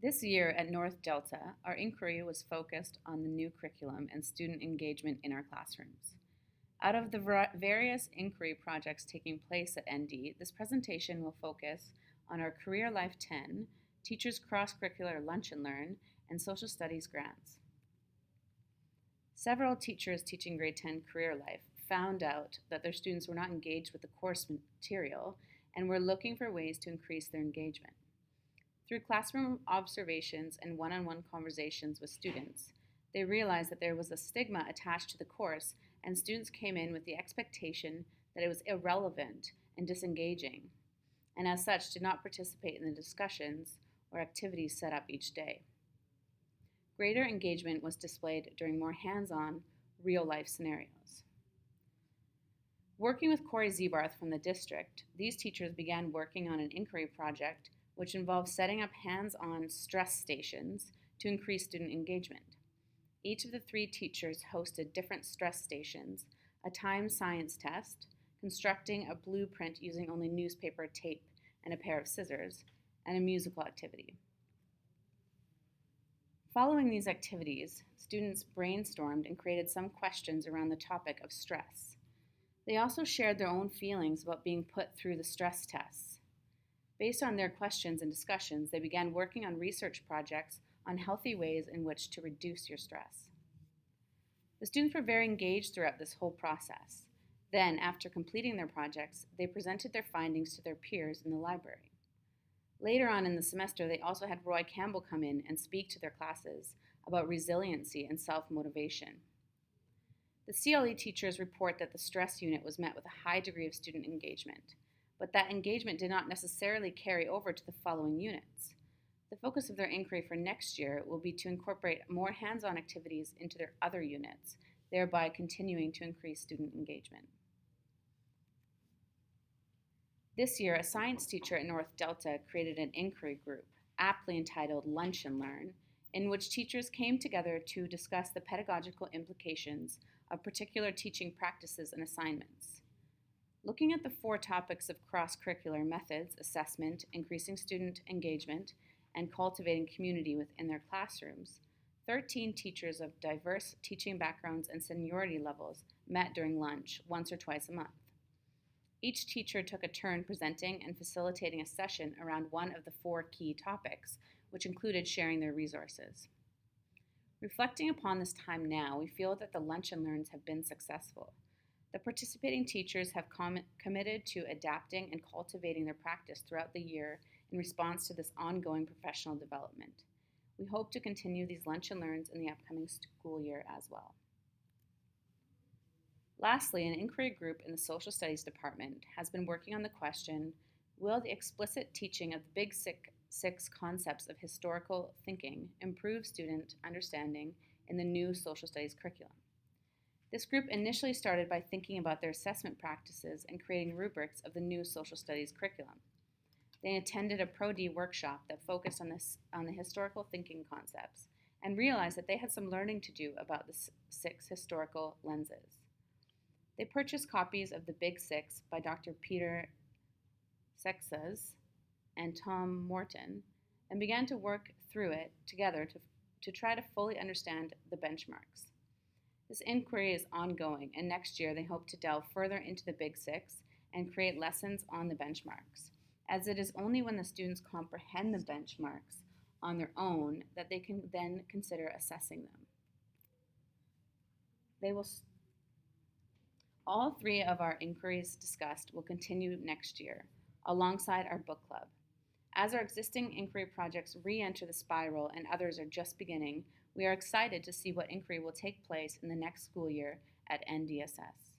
This year at North Delta, our inquiry was focused on the new curriculum and student engagement in our classrooms. Out of the various inquiry projects taking place at ND, this presentation will focus on our Career Life 10, Teachers Cross-Curricular Lunch and Learn, and Social Studies grants. Several teachers teaching grade 10 Career Life found out that their students were not engaged with the course material and were looking for ways to increase their engagement. Through classroom observations and one-on-one conversations with students, they realized that there was a stigma attached to the course, and students came in with the expectation that it was irrelevant and disengaging, and as such did not participate in the discussions or activities set up each day. Greater engagement was displayed during more hands-on, real-life scenarios. Working with Corey Zebarth from the district, these teachers began working on an inquiry project which involved setting up hands-on stress stations to increase student engagement. Each of the 3 teachers hosted different stress stations, a timed science test, constructing a blueprint using only newspaper tape and a pair of scissors, and a musical activity. Following these activities, students brainstormed and created some questions around the topic of stress. They also shared their own feelings about being put through the stress tests. Based on their questions and discussions, they began working on research projects on healthy ways in which to reduce your stress. The students were very engaged throughout this whole process. Then, after completing their projects, they presented their findings to their peers in the library. Later on in the semester, they also had Roy Campbell come in and speak to their classes about resiliency and self-motivation. The CLE teachers report that the stress unit was met with a high degree of student engagement, but that engagement did not necessarily carry over to the following units. The focus of their inquiry for next year will be to incorporate more hands-on activities into their other units, thereby continuing to increase student engagement. This year, a science teacher at North Delta created an inquiry group, aptly entitled Lunch and Learn, in which teachers came together to discuss the pedagogical implications of particular teaching practices and assignments. Looking at the 4 topics of cross-curricular methods, assessment, increasing student engagement, and cultivating community within their classrooms, 13 teachers of diverse teaching backgrounds and seniority levels met during lunch once or twice a month. Each teacher took a turn presenting and facilitating a session around one of the 4 key topics, which included sharing their resources. Reflecting upon this time now, we feel that the Lunch and Learns have been successful. The participating teachers have committed to adapting and cultivating their practice throughout the year in response to this ongoing professional development. We hope to continue these Lunch and Learns in the upcoming school year as well. Lastly, an inquiry group in the Social Studies Department has been working on the question, will the explicit teaching of the Big Six concepts of historical thinking improve student understanding in the new Social Studies curriculum? This group initially started by thinking about their assessment practices and creating rubrics of the new Social Studies curriculum. They attended a Pro-D workshop that focused on the historical thinking concepts and realized that they had some learning to do about the 6 historical lenses. They purchased copies of the Big Six by Dr. Peter Sexas and Tom Morton and began to work through it together to try to fully understand the benchmarks. This inquiry is ongoing, and next year they hope to delve further into the Big Six and create lessons on the benchmarks, as it is only when the students comprehend the benchmarks on their own that they can then consider assessing them. All 3 of our inquiries discussed will continue next year, alongside our book club. As our existing inquiry projects re-enter the spiral and others are just beginning, we are excited to see what inquiry will take place in the next school year at NDSS.